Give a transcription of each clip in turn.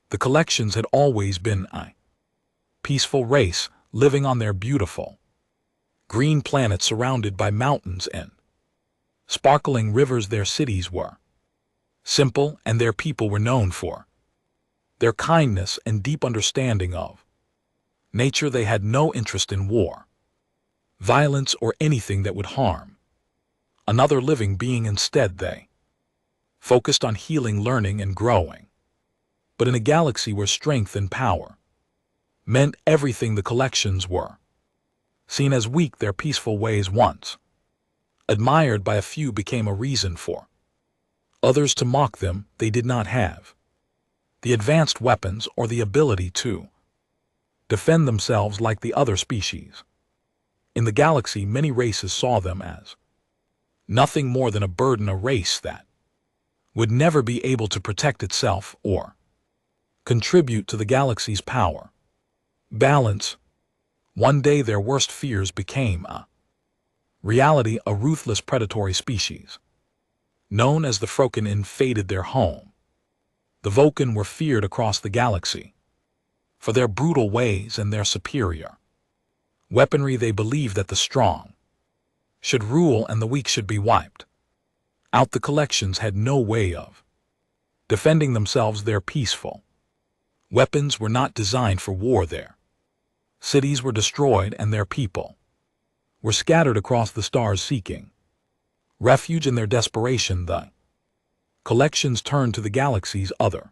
The collections had always been a peaceful race, living on their beautiful green planet surrounded by mountains and sparkling rivers. Their cities were simple, and their people were known for their kindness and deep understanding of nature. They had no interest in war, violence, or anything that would harm another living being. Instead, they focused on healing, learning, and growing. But in a galaxy where strength and power meant everything, the collections were seen as weak. Their peaceful ways, once admired by a few, became a reason for others to mock them. They did not have the advanced weapons or the ability to defend themselves like the other species. In the galaxy, many races saw them as nothing more than a burden, a race that would never be able to protect itself or contribute to the galaxy's power balance. One day their worst fears became a reality. A ruthless predatory species known as the Froken invaded their home. The Vulcan were feared across the galaxy for their brutal ways and their superior weaponry. They believed that the strong should rule and the weak should be wiped out. The collections had no way of defending themselves. Their peaceful weapons were not designed for war. Their cities were destroyed and their people were scattered across the stars seeking refuge. In their desperation, the collections turned to the galaxy's other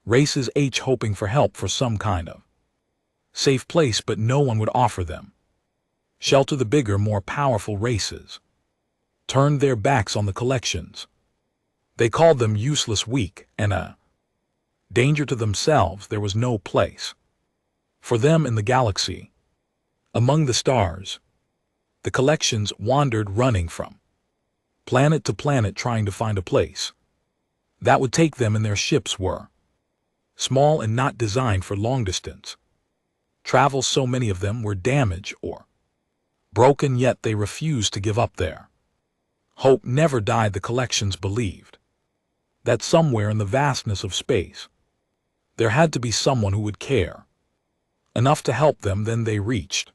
races, hoping for help, for some kind of safe place, but no one would offer them shelter. The bigger, more powerful races turned their backs on the collections. They called them useless, weak, and a danger to themselves. There was no place for them in the galaxy. Among the stars, the collections wandered, running from planet to planet, trying to find a place that would take them. And their ships were small and not designed for long-distance travel. So many of them were damaged or broken, yet they refused to give up. Their hope never died. The collections believed that somewhere in the vastness of space there had to be someone who would care enough to help them. Then they reached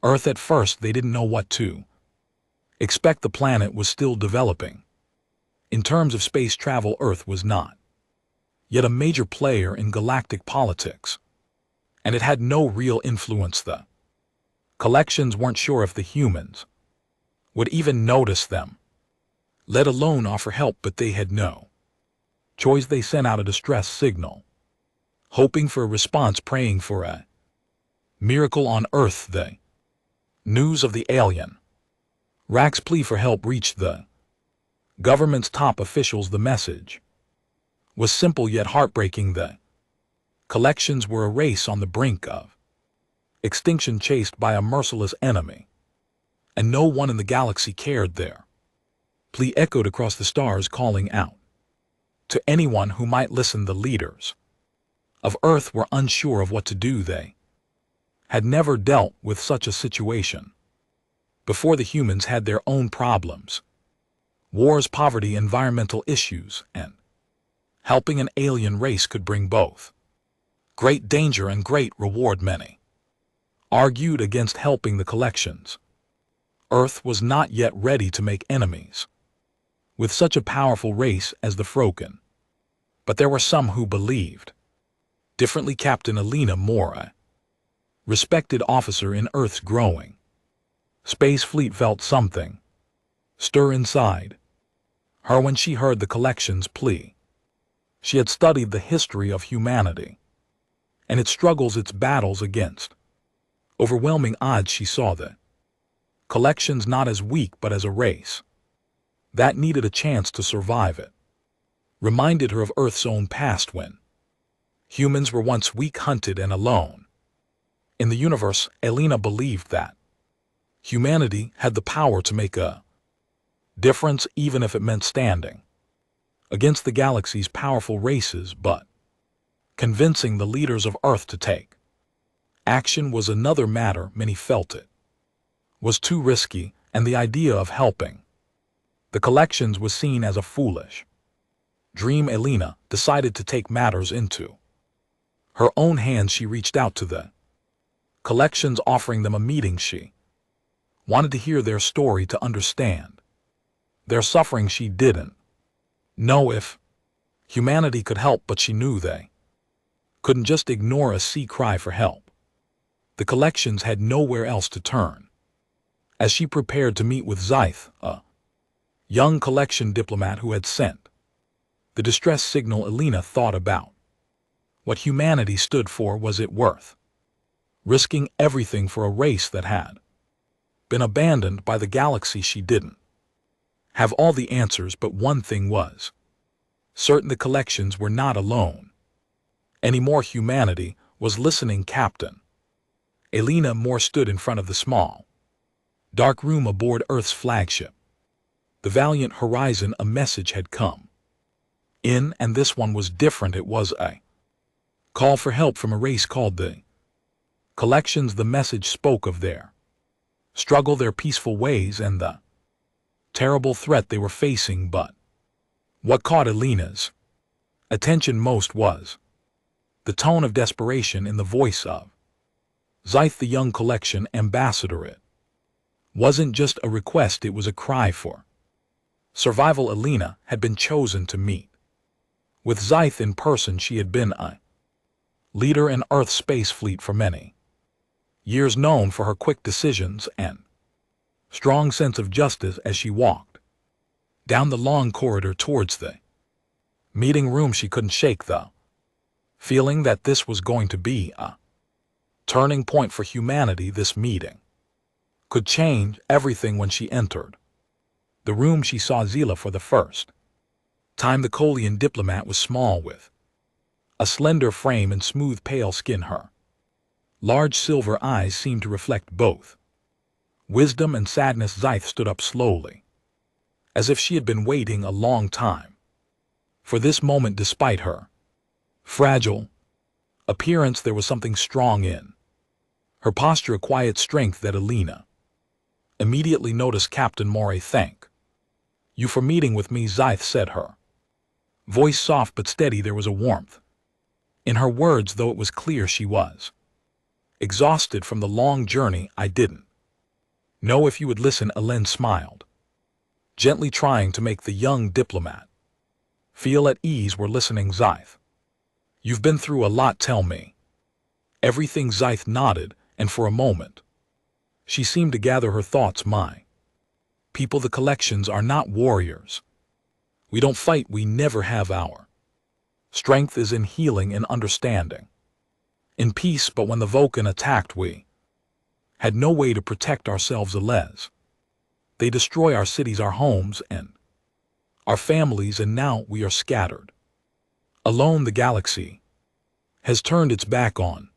Earth. At first they didn't know what to expect. The planet was still developing. In terms of space travel, Earth was not yet a major player in galactic politics, and it had no real influence. The collections weren't sure if the humans would even notice them, let alone offer help, but they had no choice. They sent out a distress signal, hoping for a response, praying for a miracle on Earth. The news of the alien Rack's plea for help reached the government's top officials. The message was simple yet heartbreaking. The collections were a race on the brink of extinction, chased by a merciless enemy, and no one in the galaxy cared. Their plea echoed across the stars, calling out to anyone who might listen. The leaders of Earth were unsure of what to do. They had never dealt with such a situation before. The humans had their own problems: wars, poverty, environmental issues, and helping an alien race could bring both great danger and great reward. Many argued against helping the collections. Earth was not yet ready to make enemies with such a powerful race as the Froken. But there were some who believed differently. Captain Elena Mora, respected officer in Earth's growing space fleet, felt something stir inside her when she heard the collection's plea. She had studied the history of humanity and its struggles, its battles against overwhelming odds. She saw the collections not as weak, but as a race that needed a chance to survive. It reminded her of Earth's own past, when humans were once weak, hunted, and alone in the universe. Elena believed that humanity had the power to make a difference, even if it meant standing against the galaxy's powerful races. But convincing the leaders of Earth to take action was another matter. Many felt it was too risky, and the idea of helping the collections was seen as a foolish dream. Elena decided to take matters into Her own hands she reached out to the collections, offering them a meeting. She wanted to hear their story, to understand their suffering. She didn't know if humanity could help, but she knew they couldn't just ignore a sea cry for help. The collections had nowhere else to turn. As she prepared to meet with Zyth, a young collection diplomat who had sent the distress signal, Elena thought about what humanity stood for. Was it worth risking everything for a race that had been abandoned by the galaxy? She didn't have all the answers, but one thing was certain: the collections were not alone anymore. Humanity was listening. Captain Elena Moore stood in front of the small, dark room aboard Earth's flagship, the Valiant Horizon. A message had come in, and this one was different. It was a call for help from a race called the Collections. The message spoke of their struggle, their peaceful ways, and the terrible threat they were facing. But what caught Elena's attention most was the tone of desperation in the voice of Zyth, the young collection ambassador. It wasn't just a request, it was a cry for survival. Elena had been chosen to meet with Zyth in person. She had been a leader in Earth's space fleet for many years, known for her quick decisions and strong sense of justice. As she walked down the long corridor towards the meeting room, she couldn't shake the feeling that this was going to be a turning point for humanity. This meeting could change everything. When she entered the room, she saw Zila for the first time. The Kolian diplomat was small, with a slender frame and smooth pale skin. Her large silver eyes seemed to reflect both wisdom and sadness. Zyth stood up slowly, as if she had been waiting a long time for this moment. Despite her fragile appearance, there was something strong in her posture, a quiet strength that Elena immediately noticed. Captain Moray, thank you for meeting with me, Zyth said, her voice soft but steady. There was a warmth in her words, though it was clear she was exhausted from the long journey. I didn't know if you would listen. Elen smiled, gently trying to make the young diplomat feel at ease. We're listening, Zyth. You've been through a lot. Tell me everything. Zyth nodded, and for a moment she seemed to gather her thoughts. My people, the collections are not warriors. We don't fight. We never have. Our strength is in healing and understanding, in peace. But when the Vulcan attacked, we had no way to protect ourselves. Alez, they destroy our cities, our homes, and our families, and now we are scattered alone. The galaxy has turned its back on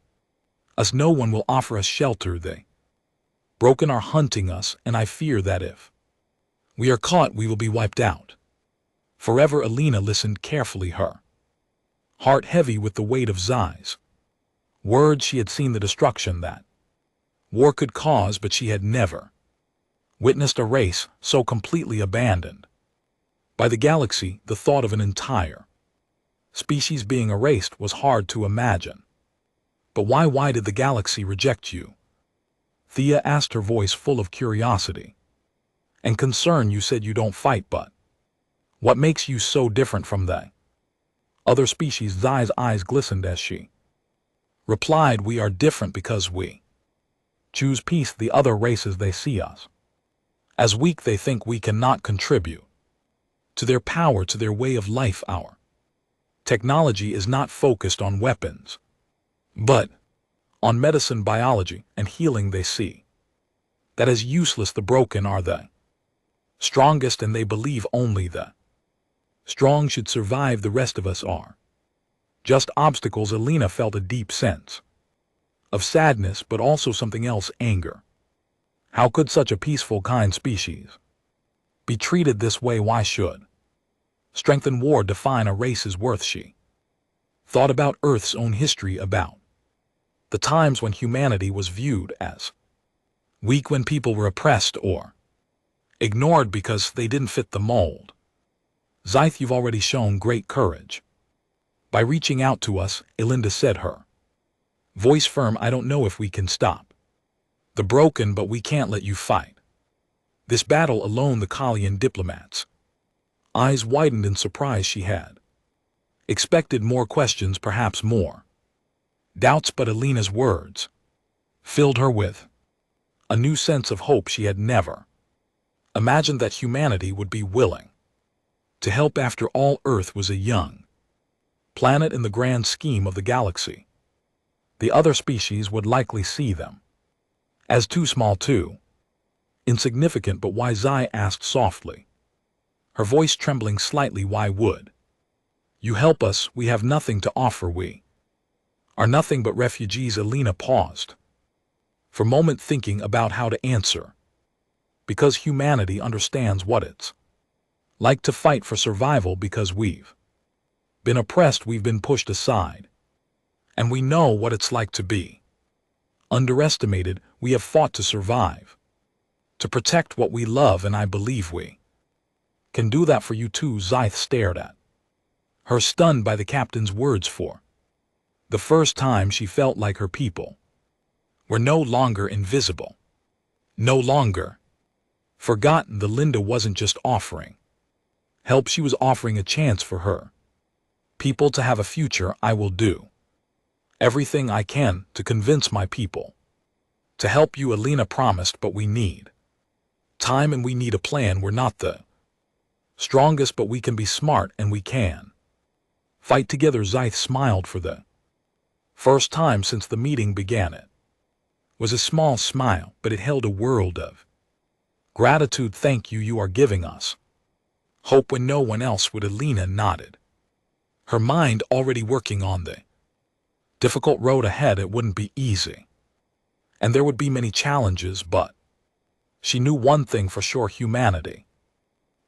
us. No one will offer us shelter. They broken are hunting us, and I fear that if we are caught, we will be wiped out forever. Elena listened carefully, her heart heavy with the weight of Zy's words. She had seen the destruction that war could cause, but she had never witnessed a race so completely abandoned by the galaxy. The thought of an entire species being erased was hard to imagine. But why did the galaxy reject you? Thea asked, her voice full of curiosity and concern. You said you don't fight, but what makes you so different from the other species? Zy's eyes glistened as she replied, we are different because we choose peace. The other races, they see us as weak. They think we cannot contribute to their power, to their way of life. Our technology is not focused on weapons, but on medicine, biology, and healing. They see that as useless. The broken are the strongest, and they believe only the strong should survive. The rest of us are just obstacles. Elena felt a deep sense of sadness, but also something else, anger. How could such a peaceful, kind species be treated this way? Why should strength and war define a race's worth? She thought about Earth's own history, about the times when humanity was viewed as weak, when people were oppressed or ignored because they didn't fit the mold. Zyth, you've already shown great courage by reaching out to us, Elinda said, her Voice firm, I don't know if we can stop the broken, but we can't let you fight this battle alone. The Kalian diplomats' eyes widened in surprise. She had expected more questions, perhaps more doubts, but Alina's words filled her with a new sense of hope. She had never imagined that humanity would be willing to help. After all, Earth was a young planet in the grand scheme of the galaxy. The other species would likely see them as too small, too insignificant. But why? Zai asked softly, her voice trembling slightly. Why would you help us? We have nothing to offer. We are nothing but refugees. Alina paused for a moment, thinking about how to answer. Because humanity understands what it's like to fight for survival. Because we've been oppressed, we've been pushed aside, and we know what it's like to be underestimated. We have fought to survive, to protect what we love, and I believe we can do that for you too. Zyth stared at her, stunned by the captain's words. For the first time, she felt like her people were no longer invisible, no longer forgotten. The Linda wasn't just offering help, she was offering a chance for her people to have a future. I will do everything I can to convince my people to help you, Alina promised, but we need time and we need a plan. We're not the strongest, but we can be smart and we can fight together. Zyth smiled for the first time since the meeting began. It was a small smile, but it held a world of gratitude. Thank you, you are giving us hope when no one else would. Alina nodded, her mind already working on the difficult road ahead. It wouldn't be easy, and there would be many challenges, but she knew one thing for sure: humanity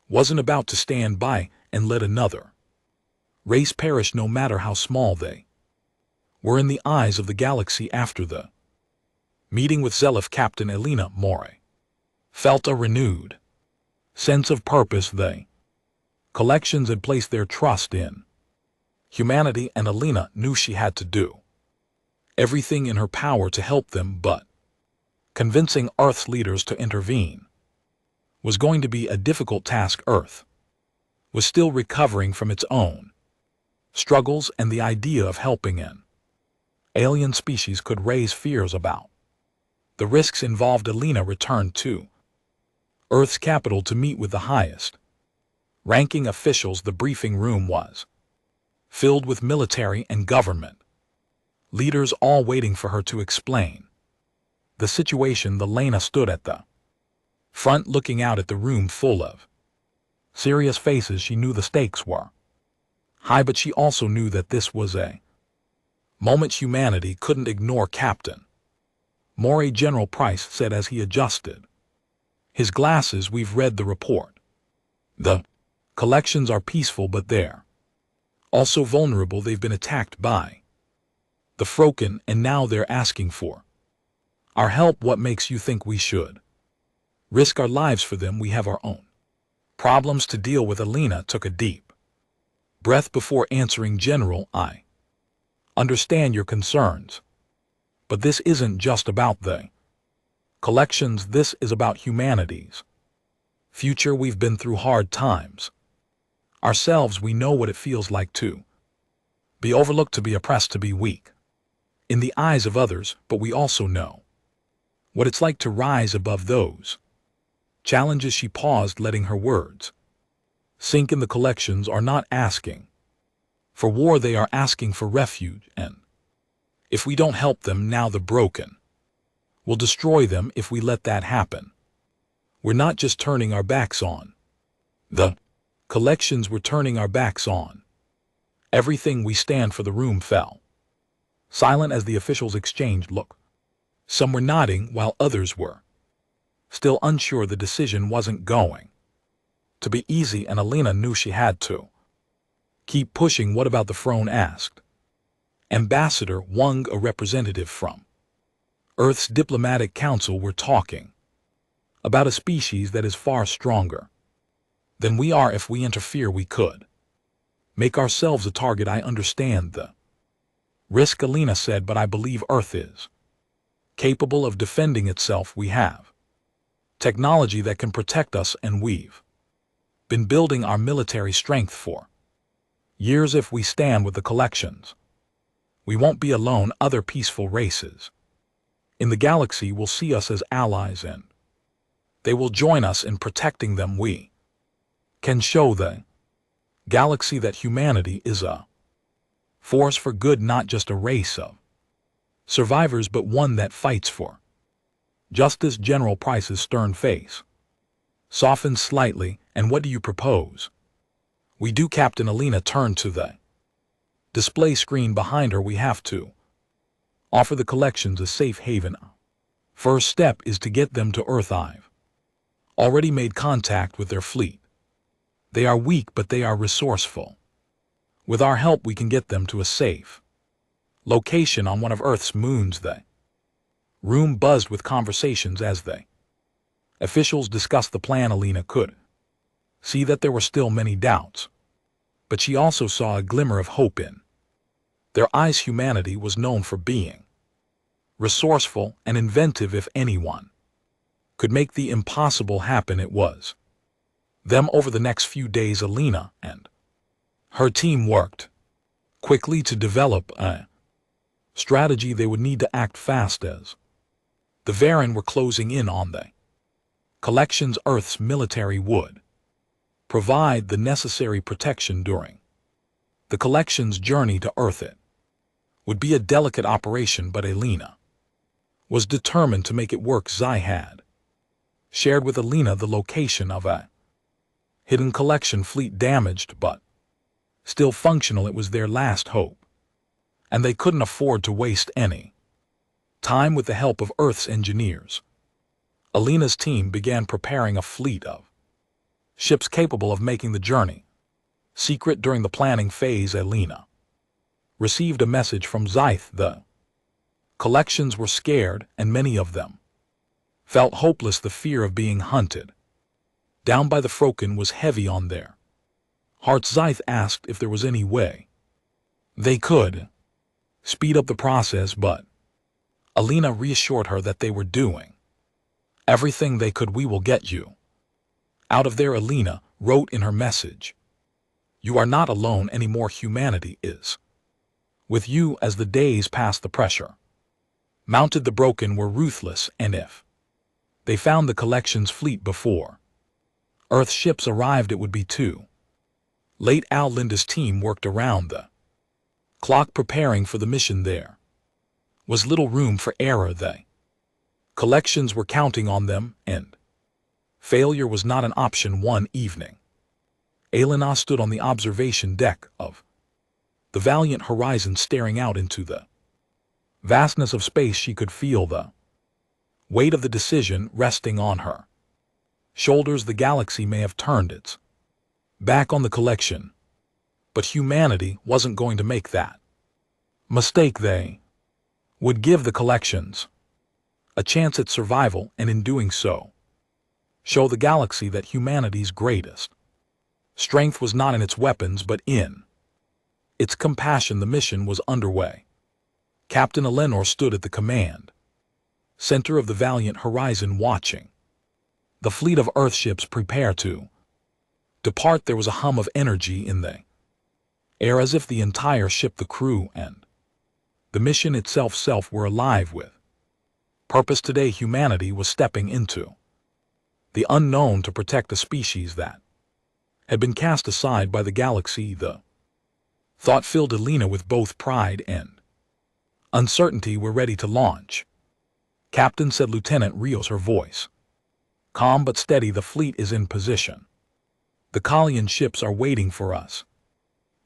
wasn't about to stand by and let another race perish, no matter how small they were in the eyes of the galaxy. After the meeting with Zelif, Captain Alina More felt a renewed sense of purpose. The collections had placed their trust in humanity, and Alina knew she had to do everything in her power to help them. But convincing Earth's leaders to intervene was going to be a difficult task. Earth was still recovering from its own struggles, and the idea of helping an alien species could raise fears about the risks involved. Alina returned to Earth's capital to meet with the highest ranking officials. The briefing room was filled with military and government leaders, all waiting for her to explain the situation. The Lena stood at the front, looking out at the room full of serious faces. She knew the stakes were high, but she also knew that this was a moment humanity couldn't ignore. Captain More, General Price said as he adjusted his glasses, we've read the report. The collections are peaceful, but they're also vulnerable. They've been attacked by the Froken, and now they're asking for our help. What makes you think we should risk our lives for them? We have our own problems to deal with. Alina took a deep breath before answering. General, I understand your concerns, but this isn't just about the collections. This is about humanity's future. We've been through hard times ourselves. We know what it feels like to be overlooked, to be oppressed, to be weak in the eyes of others, but we also know what it's like to rise above those challenges. She paused, letting her words sink in. The collections are not asking for war, they are asking for refuge, and if we don't help them now, the broken will destroy them. If we let that happen, we're not just turning our backs on the collections, we're turning our backs on everything we stand for. The room fell silent as the officials exchanged looks. Some were nodding while others were still unsure. The decision wasn't going to be easy, and Alina knew she had to keep pushing. What about the throne? Asked Ambassador Wang, a representative from Earth's diplomatic council. We're talking about a species that is far stronger than we are. If we interfere, we could make ourselves a target. I understand the Risk, Alina said, but I believe Earth is capable of defending itself. We have technology that can protect us, and we've been building our military strength for years. If we stand with the collections, we won't be alone. Other peaceful races in the galaxy will see us as allies, and they will join us in protecting them. We can show the galaxy that humanity is a force for good, not just a race of survivors, but one that fights for justice. General Price's stern face softened slightly. And what do you propose we do? Captain Alina turned to the display screen behind her. We have to offer the collections a safe haven. First step is to get them to Earth. I've already made contact with their fleet. They are weak, but they are resourceful. With our help, we can get them to a safe location on one of Earth's moons. The room buzzed with conversations as the officials discussed the plan. Alina could see that there were still many doubts, but she also saw a glimmer of hope in their eyes. Humanity was known for being resourceful and inventive. If anyone could make the impossible happen, it was them. Over the next few days, Alina and her team worked quickly to develop a strategy. They would need to act fast as the Varen were closing in on the collections. Earth's military would provide the necessary protection during the collections' journey to Earth. It would be a delicate operation, but Alina was determined to make it work. Zai had shared with Alina the location of a hidden collection fleet, damaged but still functional. It was their last hope, and they couldn't afford to waste any time. With the help of Earth's engineers, Alina's team began preparing a fleet of ships capable of making the journey secret. During the planning phase, Alina received a message from Zyth. The collections were scared, and many of them felt hopeless. The fear of being hunted down by the Froken was heavy on their hearts. Zyth asked if there was any way they could speed up the process, but Alina reassured her that they were doing everything they could. We will get you out of there, Alina wrote in her message. You are not alone anymore. Humanity is with you. As the days passed, the pressure mounted. The Broken were ruthless, and if they found the collections fleet before Earth ships arrived, it would be too late. Linda's team worked around the clock preparing for the mission. There was little room for error. The collections were counting on them, and failure was not an option. One evening, Alina stood on the observation deck of the Valiant Horizon, staring out into the vastness of space. She could feel the weight of the decision resting on her shoulders. The galaxy may have turned its back on the collection, but humanity wasn't going to make that mistake. They would give the collections a chance at survival, and in doing so, show the galaxy that humanity's greatest strength was not in its weapons, but in its compassion. The mission was underway. Captain Eleanor stood at the command center of the Valiant Horizon, watching the fleet of Earthships prepare to depart. There was a hum of energy in the air, as if the entire ship, the crew, and the mission itself were alive with purpose. Today, humanity was stepping into the unknown to protect a species that had been cast aside by the galaxy. The thought filled Alina with both pride and uncertainty. We're ready to launch, Captain, said Lieutenant Rios, her voice calm but steady. The fleet is in position. The Kalian ships are waiting for us.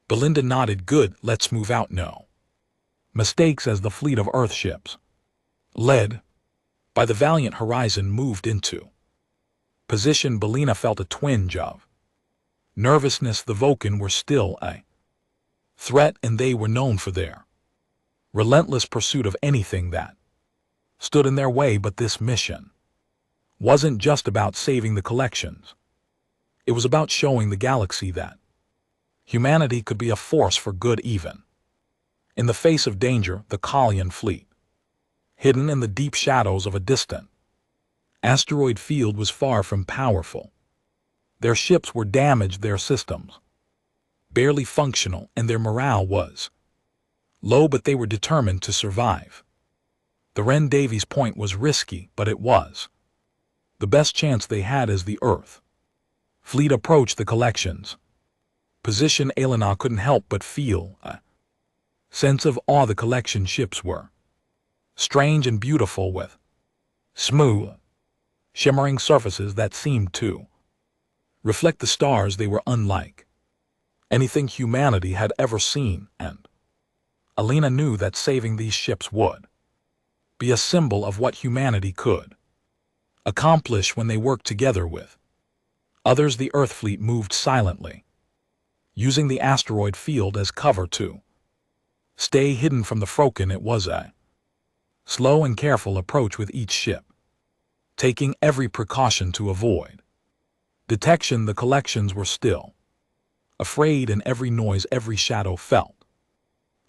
Belinda nodded. Good, let's move out. No mistakes. As the fleet of Earthships, led by the Valiant Horizon, moved into position, Belina felt a twinge of nervousness. The Vulcan were still a threat, and they were known for their relentless pursuit of anything that stood in their way. But this mission wasn't just about saving the collections. It was about showing the galaxy that humanity could be a force for good, even In the face of danger, the Kalian fleet, hidden in the deep shadows of a distant asteroid field, was far from powerful. Their ships were damaged, their systems barely functional, and their morale was low, but they were determined to survive. The Ren Davies point was risky, but it was the best chance they had as the Earth fleet approached the collections position. Elena couldn't help but feel a sense of awe. The collection ships were strange and beautiful, with smooth, shimmering surfaces that seemed to reflect the stars. They were unlike anything humanity had ever seen, and Elena knew that saving these ships would be a symbol of what humanity could accomplish when they worked together with others. The Earth fleet moved silently, using the asteroid field as cover to stay hidden from the Froken. It was a slow and careful approach, with each ship taking every precaution to avoid detection. The collections were still afraid, and every noise, every shadow felt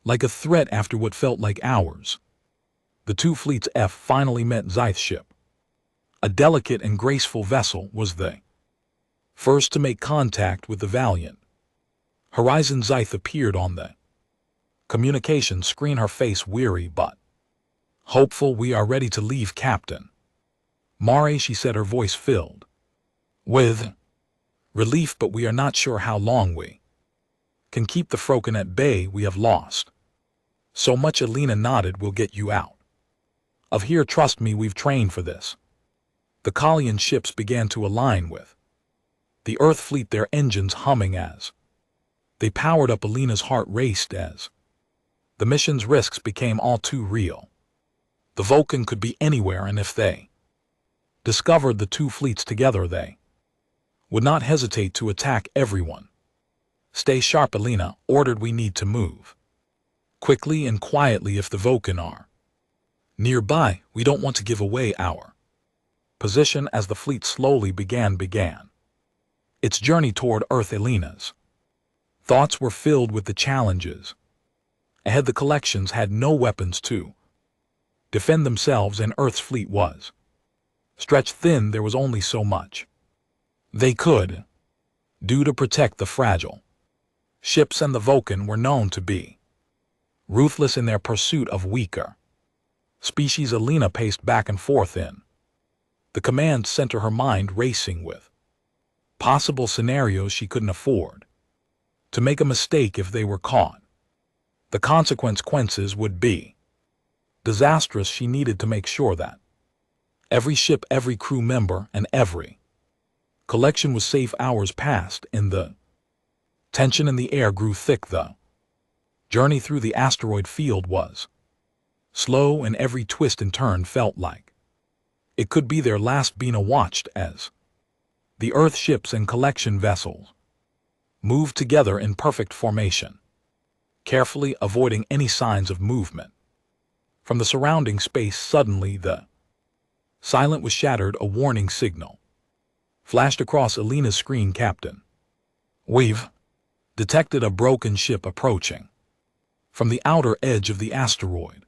like a threat. After what felt like hours, the two fleets finally met. Zythe's ship, a delicate and graceful vessel, was the first to make contact with the valiant Horizon. Zythe appeared on the communication screen, her face weary but hopeful. "We are ready to leave, Captain Mare," she said, her voice filled with relief, "but we are not sure how long we can keep the Froken at bay. We have lost so much." Elena nodded. "We'll get you out of here. Trust me, we've trained for this." The Kalian ships began to align with the Earth fleet, their engines humming as they powered up. Elena's heart raced as the mission's risks became all too real. The Vulcan could be anywhere, and if they discovered the two fleets together, they would not hesitate to attack everyone. "Stay sharp," Elena ordered. "We need to move quickly and quietly. If the Vulcan are nearby, we don't want to give away our position." As the fleet slowly began its journey toward Earth, Elena's thoughts were filled with the challenges ahead. The collections had no weapons to defend themselves, and Earth's fleet was stretched thin. There was only so much they could do to protect the fragile ships, and the Vulcan were known to be ruthless in their pursuit of weaker species. Elena paced back and forth in the command center, her mind racing with possible scenarios. She couldn't afford to make a mistake. If they were caught, the consequences would be disastrous. She needed to make sure that every ship, every crew member, and every collection was safe. Hours passed, and the tension in the air grew thick. The journey through the asteroid field was slow, and every twist and turn felt like it could be their last. Bina watched as the Earth ships and collection vessels moved together in perfect formation, carefully avoiding any signs of movement from the surrounding space. Suddenly, the silence was shattered. A warning signal flashed across Elena's screen. "Captain, we've detected a broken ship approaching from the outer edge of the asteroid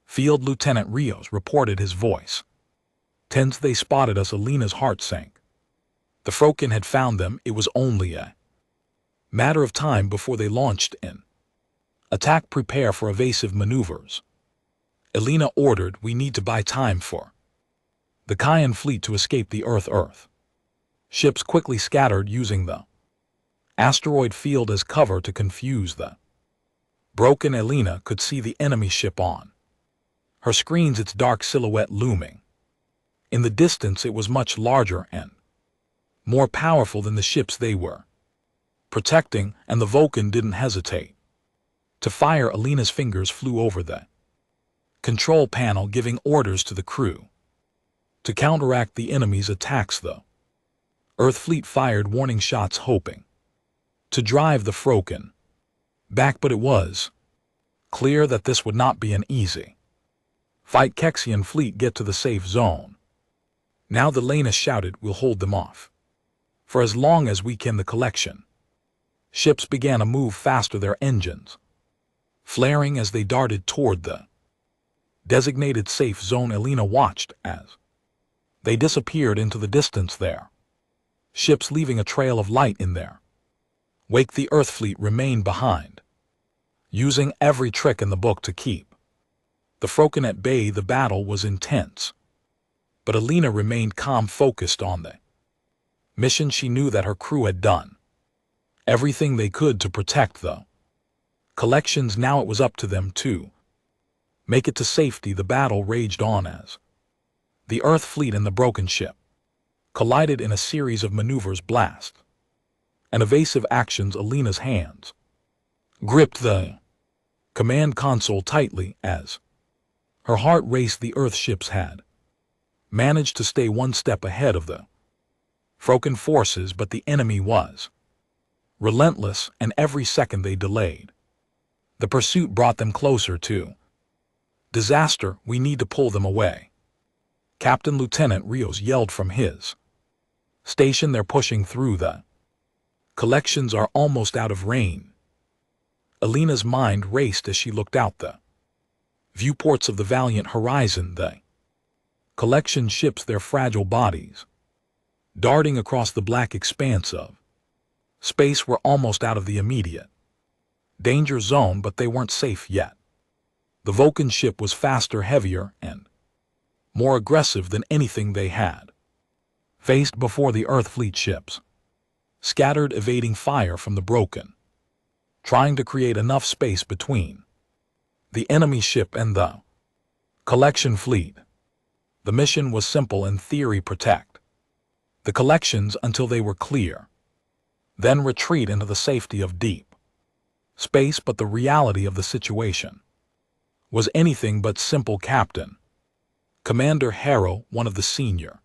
field." Lieutenant Rios reported, his voice tense. "They spotted us." Elena's heart sank. The Froken had found them. It was only a matter of time before they launched in attack. "Prepare for evasive maneuvers," Elena ordered. "We need to buy time for the Kyan fleet to escape the Earth. Ships quickly scattered, using the asteroid field as cover to confuse the broken. Elena could see the enemy ship on her screens, its dark silhouette looming in the distance. It was much larger and more powerful than the ships they were protecting, and the Vulcan didn't hesitate to fire. Elena's fingers flew over the control panel, giving orders to the crew to counteract the enemy's attacks. The Earth fleet fired warning shots, hoping to drive the Froken back, but it was clear that this would not be an easy fight. "Kexian fleet, get to the safe zone now," the Lena shouted. "We'll hold them off for as long as we can." The collection ships began to move faster, their engines flaring as they darted toward the designated safe zone. Alina watched as they disappeared into the distance there, ships leaving a trail of light in their wake. The Earth fleet remained behind, using every trick in the book to keep the Froken at bay. The battle was intense, but Alina remained calm, focused on the mission. She knew that her crew had done everything they could to protect the collections. Now it was up to them to make it to safety. The battle raged on as the Earth fleet and the broken ship collided in a series of maneuvers, blasts, and evasive actions. Alina's hands gripped the command console tightly as her heart raced. The Earth ships had managed to stay one step ahead of the Froken forces, but the enemy was relentless, and every second they delayed, the pursuit brought them closer to disaster. We need to pull them away, Captain Lieutenant Rios yelled from his station. They're pushing through. The collections are almost out of range. Alina's mind raced as she looked out the viewports of the valiant horizon. The collection ships, their fragile bodies darting across the black expanse of space, were almost out of the immediate danger zone, but they weren't safe yet. The Vulcan ship was faster, heavier, and more aggressive than anything they had faced before. The Earth fleet ships scattered, evading fire from the Broken, trying to create enough space between the enemy ship and the collection fleet. The mission was simple in theory: protect the collections until they were clear, then retreat into the safety of deep space. But the reality of the situation was anything but simple. Captain Commander Harrow, one of the senior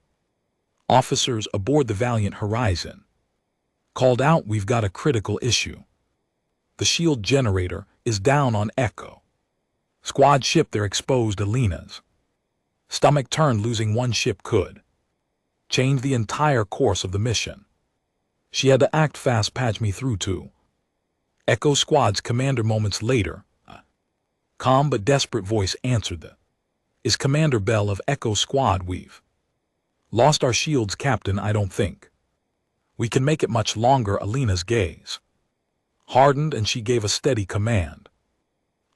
officers aboard the Valiant Horizon, called out, "We've got a critical issue. The shield generator is down on Echo Squad ship. They're exposed." Alina's stomach turned. Losing one ship could change the entire course of the mission. She had to act fast. "Patch me through to Echo Squad's commander." Moments later, a calm but desperate voice answered. "That is Commander Bell of Echo Squad. We've lost our shields, Captain. I don't think we can make it much longer." Alina's gaze hardened and she gave a steady command.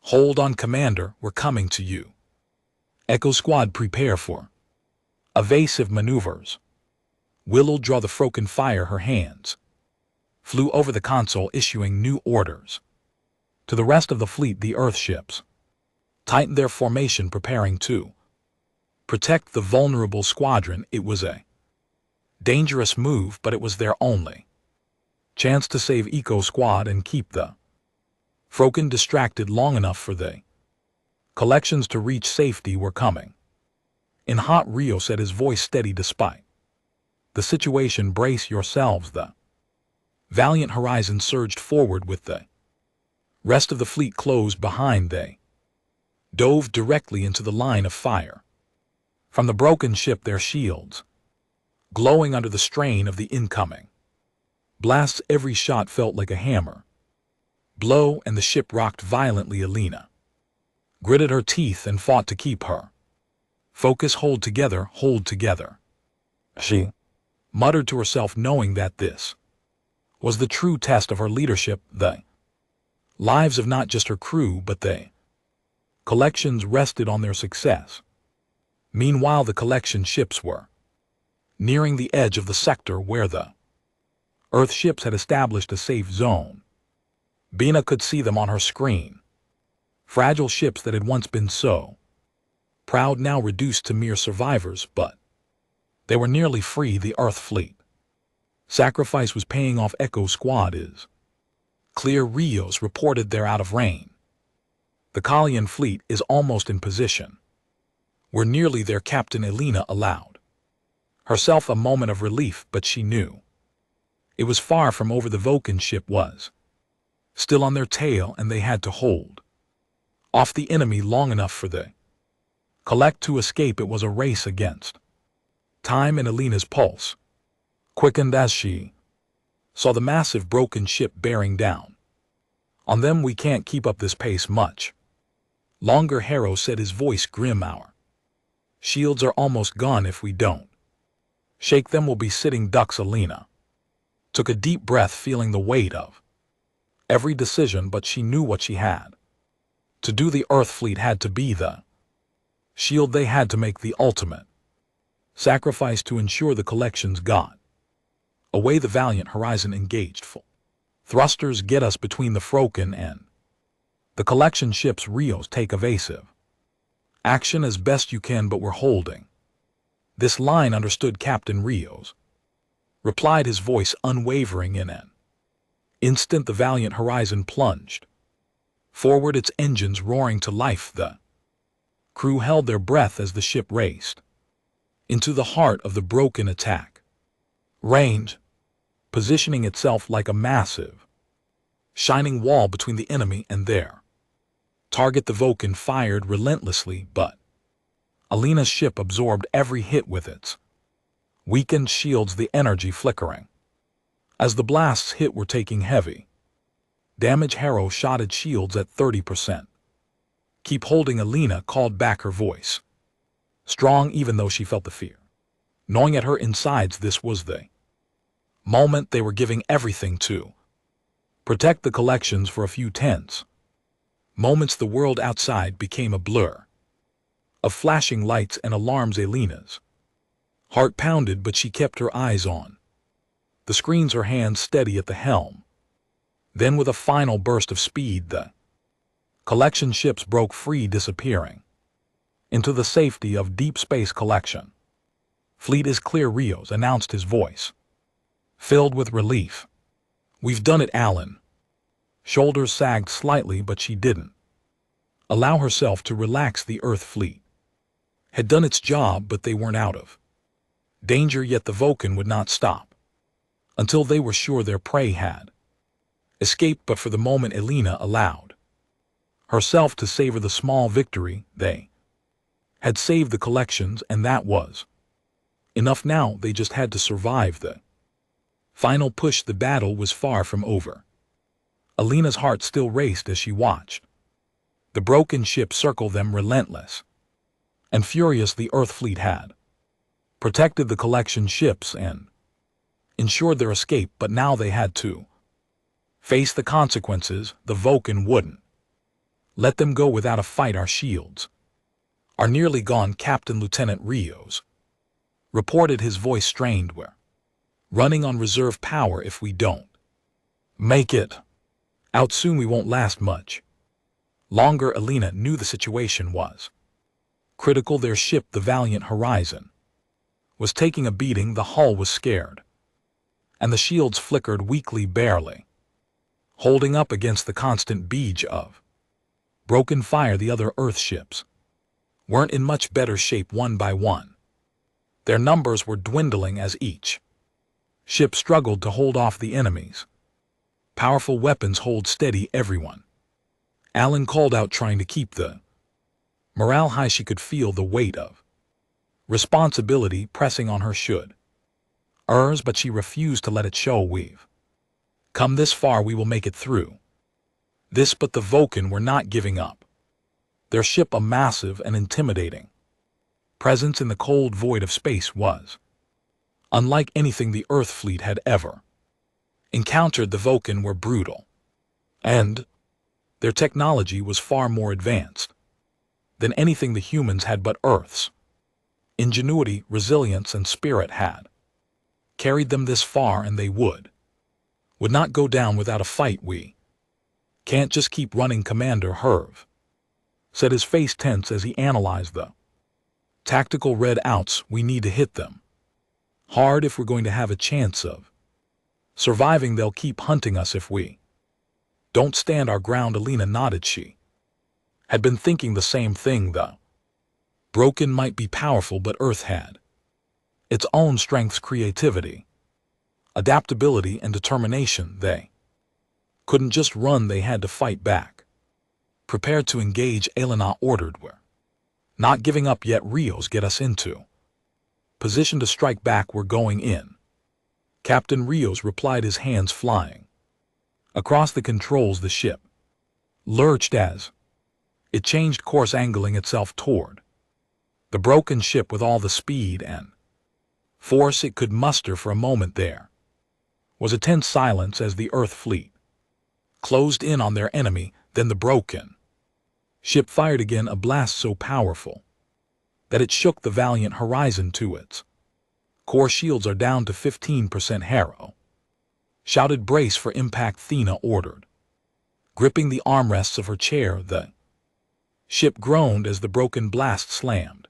"Hold on, Commander. We're coming to you." Echo Squad, prepare for evasive maneuvers. Willow, draw the Froken. Fire. Her hands flew over the console, issuing new orders to the rest of the fleet. The Earth ships tightened their formation, preparing to protect the vulnerable squadron. It was a dangerous move, but it was their only chance to save Echo Squad and keep the Froken distracted long enough for the collections to reach safety. "Were coming in hot," Rio said, his voice steady despite the situation. "Brace yourselves." The Valiant Horizon surged forward with the rest of the fleet closed behind. They dove directly into the line of fire from the Broken ship, their shields glowing under the strain of the incoming blasts. Every shot felt like a hammer blow, and the ship rocked violently. Alina gritted her teeth and fought to keep her focus. "Hold together, hold together," she muttered to herself, knowing that this was the true test of her leadership. The lives of not just her crew, but the collections rested on their success. Meanwhile, the collection ships were nearing the edge of the sector where the Earth ships had established a safe zone. Bina could see them on her screen. Fragile ships that had once been so proud, now reduced to mere survivors, but they were nearly free. The Earth fleet sacrifice was paying off. Echo Squad is clear, Rios reported. They're out of range. The Kalian fleet is almost in position. We're nearly there, Captain. Alina allowed herself a moment of relief, but she knew it was far from over. The Vulcan ship was still on their tail, and they had to hold off the enemy long enough for the collect to escape. It was a race against time, and Alina's pulse quickened as she saw the massive Broken ship bearing down On them we can't keep up this pace much longer, Harrow said, his voice grim. Our shields are almost gone. If we don't shake them, we'll be sitting ducks. Alina took a deep breath, feeling the weight of every decision, but she knew what she had to do. The Earth fleet had to be the shield. They had to make the ultimate sacrifice to ensure the collections got away. The Valiant Horizon engaged full thrusters. Get us between the Froken and the collection ships. Rios, take evasive action as best you can, but we're holding this line. Understood, Captain. Rios replied, his voice unwavering. In an instant, the Valiant Horizon plunged forward, its engines roaring to life. The crew held their breath as the ship raced into the heart of the broken attack range, positioning itself like a massive shining wall between the enemy and their target. The Vulcan fired relentlessly, but Alina's ship absorbed every hit with its weakened shields, the energy flickering as the blasts hit were taking heavy damage. Harrow shot at shields at 30%. Keep holding, Alina called back, her voice strong even though she felt the fear gnawing at her insides. This was the moment they were giving everything to protect the collections. For a few tense moments, the world outside became a blur of flashing lights and alarms. Alina's heart pounded, but she kept her eyes on the screens, her hands steady at the helm. Then, with a final burst of speed, the collection ships broke free, disappearing into the safety of deep space. Collection fleet is clear, Rios announced, his voice filled with relief. We've done it, Alan. Shoulders sagged slightly, but she didn't allow herself to relax. The Earth fleet had done its job, but they weren't out of danger yet. The Vulcan would not stop until they were sure their prey had escaped. But for the moment, Alina allowed herself to savor the small victory. They had saved the collections, and that was enough. Now they just had to survive the final push. The battle was far from over. Alina's heart still raced as she watched the broken ship circle them, relentless and furious. The Earth fleet had protected the collection ships and ensured their escape, but now they had to face the consequences. The Vulcan wouldn't let them go without a fight. Our shields are nearly gone, Captain. Lieutenant Rios reported, his voice strained. We're running on reserve power. If we don't make it out soon, we won't last much longer. Alina knew the situation was critical. Their ship, the Valiant Horizon, was taking a beating. The hull was scared, and the shields flickered weakly, barely holding up against the constant beach of broken fire. The other Earth ships weren't in much better shape. One by one, their numbers were dwindling as each ship struggled to hold off the enemy's powerful weapons. Hold steady, everyone, Alan called out, trying to keep the morale high. She could feel the weight of responsibility pressing on her. Should hers, but she refused to let it show. We've come this far, we will make it through this. But the Vulcan were not giving up. Their ship, a massive and intimidating presence in the cold void of space, was unlike anything the Earth fleet had ever encountered. The Vulcan were brutal, and their technology was far more advanced than anything the humans had, but Earth's ingenuity, resilience, and spirit had carried them this far, and they would not go down without a fight. We can't just keep running, Commander Herv said, his face tense as he analyzed the tactical readouts. We need to hit them hard if we're going to have a chance of surviving. They'll keep hunting us if we don't stand our ground. Alina nodded. She had been thinking the same thing. The broken might be powerful, but Earth had its own strengths, creativity, adaptability, and determination. They couldn't just run, they had to fight back. Prepared to engage, Elena ordered. We're not giving up yet, Rios. Get us into position to strike back. We're going in, Captain Rios replied, his hands flying across the controls. The ship lurched as it changed course, angling itself toward the broken ship with all the speed and force it could muster. For a moment there was a tense silence as the Earth fleet closed in on their enemy. Then the broken ship fired again, a blast so powerful that it shook the Valiant Horizon to its core. Shields are down to 15%. Harrow shouted. Brace for impact, Thena ordered. Gripping the armrests of her chair, the ship groaned as the broken blast slammed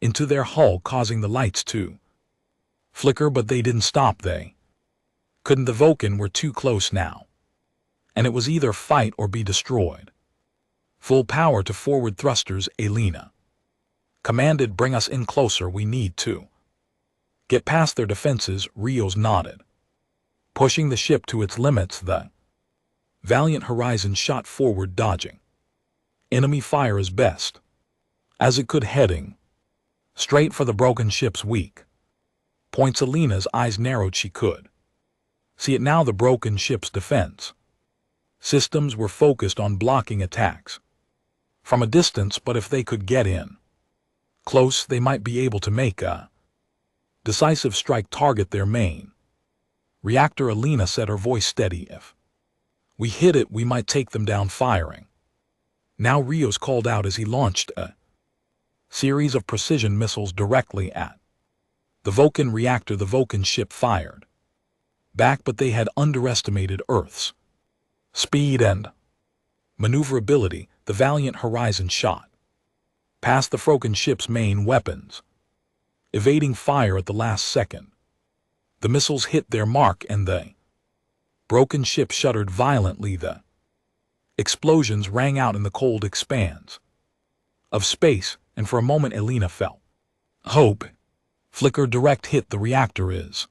into their hull, causing the lights to flicker. But they didn't stop. They couldn't. The Vulcan were too close now, and it was either fight or be destroyed. Full power to forward thrusters, Elena commanded. Bring us in closer. We need to get past their defenses. Rios nodded. Pushing the ship to its limits, the Valiant Horizon shot forward, dodging enemy fire as best as it could, heading straight for the broken ship's weak points. Elena's eyes narrowed. She could see it now. The broken ship's defense systems were focused on blocking attacks from a distance, but if they could get in close, they might be able to make a decisive strike. Target their main reactor, Elena said, her voice steady. If we hit it, we might take them down. Firing now, Rios called out as he launched a series of precision missiles directly at the Vulcan reactor. The Vulcan ship fired back, but they had underestimated Earth's speed and maneuverability. The Valiant Horizon shot past the Vulcan ship's main weapons, evading fire at the last second. The missiles hit their mark, and the broken ship shuddered violently. The explosions rang out in the cold expanse of space, and for a moment Elena felt hope flicker. Direct hit. The reactor is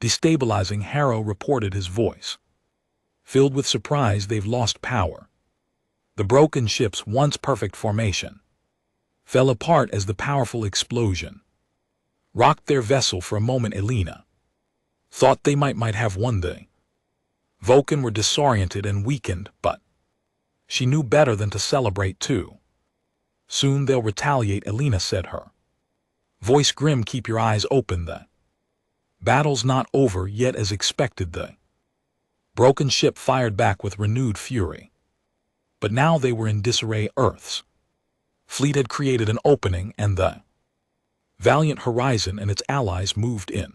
destabilizing, Harrow reported, his voice filled with surprise. They've lost power. The broken ship's once perfect formation fell apart as the powerful explosion rocked their vessel. For a moment Elena thought they might have won. The Vulcan were disoriented and weakened, but she knew better than to celebrate too soon. They'll retaliate, Elena said, her voice grim. Keep your eyes open. The battle's not over yet. As expected, the broken ship fired back with renewed fury, but now they were in disarray. Earth's fleet had created an opening, and the Valiant Horizon and its allies moved in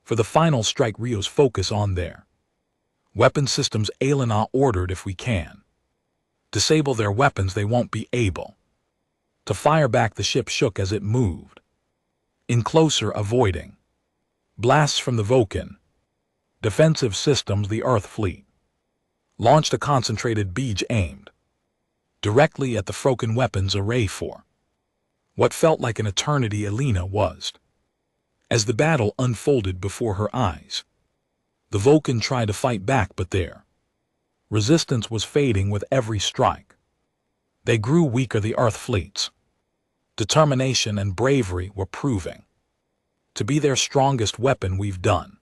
for the final strike. Rios focus on their weapon systems, Elena ordered. If we can disable their weapons, they won't be able to fire back. The ship shook as it moved in closer, avoiding blasts from the Vulcan defensive systems. The Earth fleet launched a concentrated beam aimed directly at the Vulcan weapons array for what felt like an eternity. Elena watched as the battle unfolded before her eyes. The Vulcan tried to fight back, but their resistance was fading with every strike. They grew weaker. The Earth fleet's determination and bravery were proving to be their strongest weapon. We've done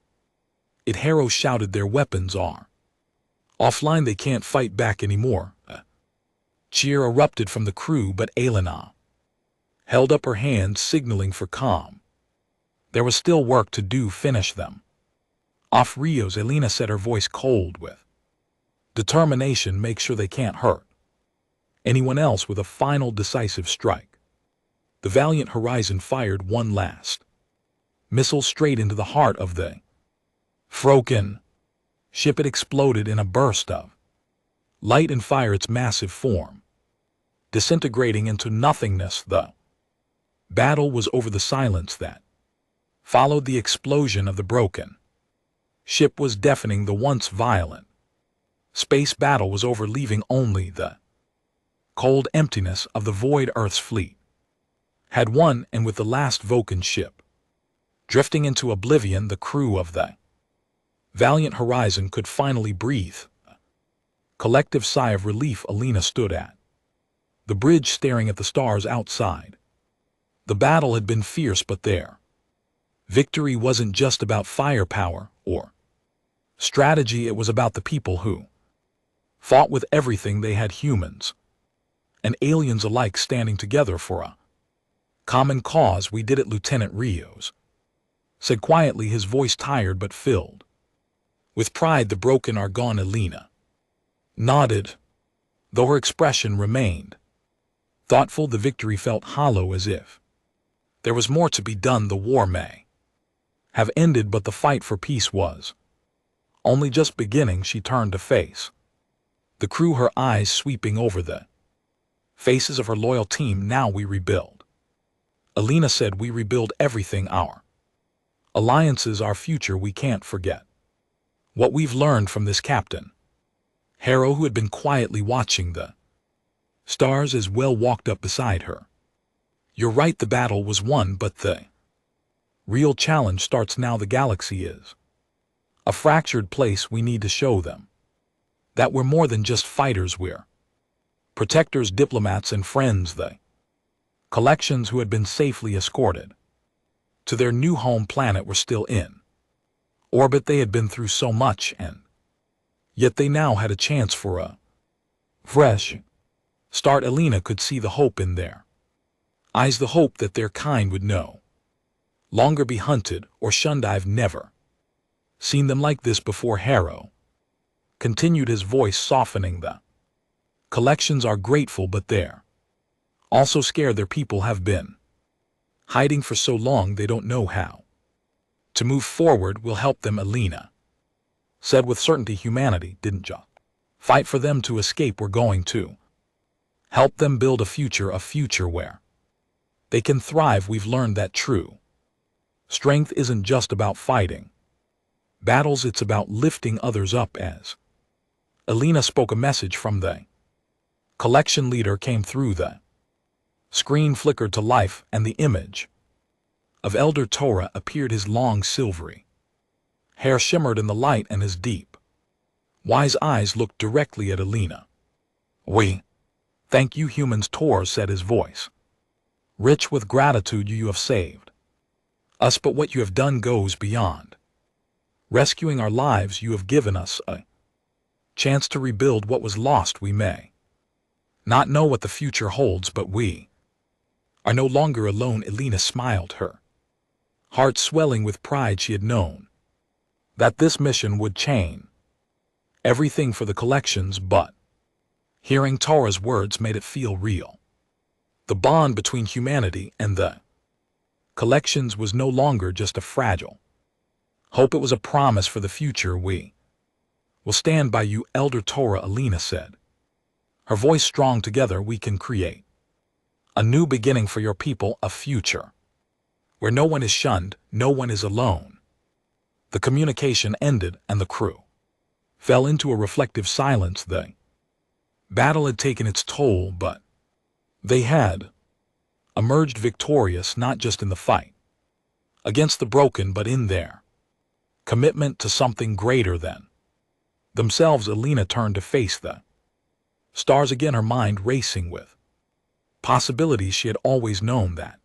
it, Harrow shouted. Their weapons are offline. They can't fight back anymore. A cheer erupted from the crew, but Elena held up her hand, signaling for calm. There was still work to do. Finish them off, Rios, Elena said, her voice cold with determination. Make sure they can't hurt anyone else. With a final decisive strike, the Valiant Horizon fired one last missile straight into the heart of the Vulcan ship. It exploded in a burst of light and fire, its massive form disintegrating into nothingness. The battle was over. The silence that followed the explosion of the broken ship was deafening. The once violent space battle was over, leaving only the cold emptiness of the void. Earth's fleet had won, and with the last Vulcan ship drifting into oblivion, the crew of the Valiant Horizon could finally breathe a collective sigh of relief. Elena stood at the bridge, staring at the stars outside. The battle had been fierce, but their victory wasn't just about firepower or strategy. It was about the people who fought with everything they had, humans and aliens alike, standing together for a common cause. We did it, Lieutenant Rios said quietly, his voice tired but filled with pride. The broken are gone. Elena nodded, though her expression remained thoughtful. The victory felt hollow, as if there was more to be done. The war may have ended, but the fight for peace was only just beginning. She turned to face the crew, her eyes sweeping over the faces of her loyal team. Now we rebuild, Elena said. We rebuild everything, our alliances, our future. We can't forget what we've learned from this. Captain Harrow, who had been quietly watching the stars as well, walked up beside her. You're right, the battle was won, but the real challenge starts now. The galaxy is a fractured place. We need to show them that we're more than just fighters. We're protectors, diplomats, and friends. The collections, who had been safely escorted to their new home planet, were still in orbit. They had been through so much, and yet they now had a chance for a fresh start. Elena could see the hope in their eyes, the hope that their kind would no longer be hunted or shunned. I've never seen them like this before, Harrow continued, his voice softening. The collections are grateful, but they're also scared. Their people have been hiding for so long, they don't know how to move forward. We'll help them, Elena said with certainty. Humanity didn't just fight for them to escape. We're going to help them build a future where they can thrive. We've learned that true strength isn't just about fighting battles, it's about lifting others up. As Elena spoke, a message from the collection leader came through. The screen flickered to life, and the image of Elder Torah appeared. His long silvery hair shimmered in the light, and his deep, wise eyes looked directly at Elena. We thank you, humans, Torah said, his voice rich with gratitude. You have saved us, but what you have done goes beyond rescuing our lives. You have given us a chance to rebuild what was lost. We may not know what the future holds, but we are no longer alone. Elena smiled, her heart swelling with pride. She had known that this mission would change everything for the collections, but hearing Torah's words made it feel real. The bond between humanity and the collections was no longer just a fragile hope, it was a promise for the future. We will stand by you, Elder Torah, Elena said, her voice strong. Together we can create a new beginning for your people, a future where no one is shunned, no one is alone. The communication ended, and the crew fell into a reflective silence. The battle had taken its toll, but they had emerged victorious, not just in the fight against the broken, but in their commitment to something greater than themselves. Elena turned to face the stars again, her mind racing with possibilities. She had always known that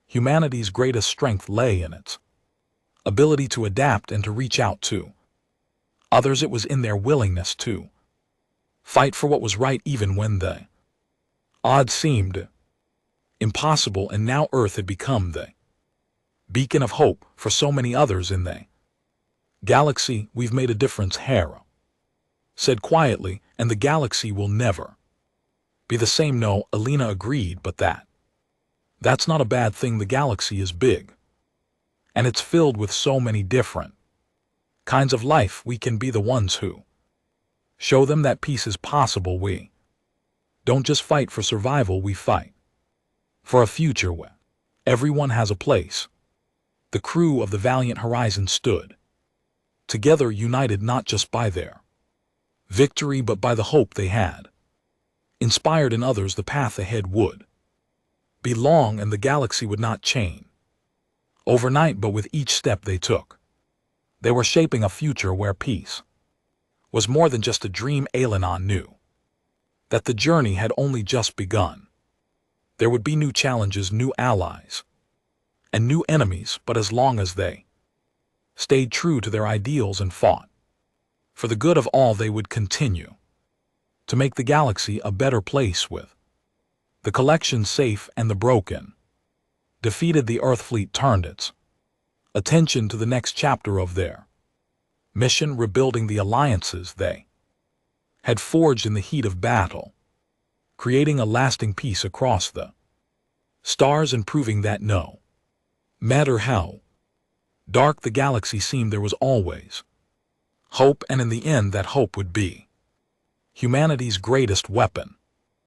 humanity's greatest strength lay in its ability to adapt and to reach out to others. It was in their willingness to fight for what was right, even when the odds seemed impossible. And now Earth had become the beacon of hope for so many others in the galaxy. We've made a difference, Harrow said quietly, and the galaxy will never be the same. No, Elena agreed, but that's not a bad thing. The galaxy is big, and it's filled with so many different kinds of life. We can be the ones who show them that peace is possible. We don't just fight for survival, we fight for a future where everyone has a place. The crew of the Valiant Horizon stood together, united not just by their victory, but by the hope they had inspired in others. The path ahead would be long, and the galaxy would not change overnight, but with each step they took, they were shaping a future where peace was more than just a dream. Elena knew that the journey had only just begun. There would be new challenges, new allies, and new enemies, but as long as they stayed true to their ideals and fought for the good of all, they would continue to make the galaxy a better place with the collection safe and the broken. Defeated the Earth fleet turned its attention to the next chapter of their mission, rebuilding the alliances they had forged in the heat of battle, creating a lasting peace across the stars and proving that no matter how dark the galaxy seemed, there was always hope, and in the end that hope would be humanity's greatest weapon.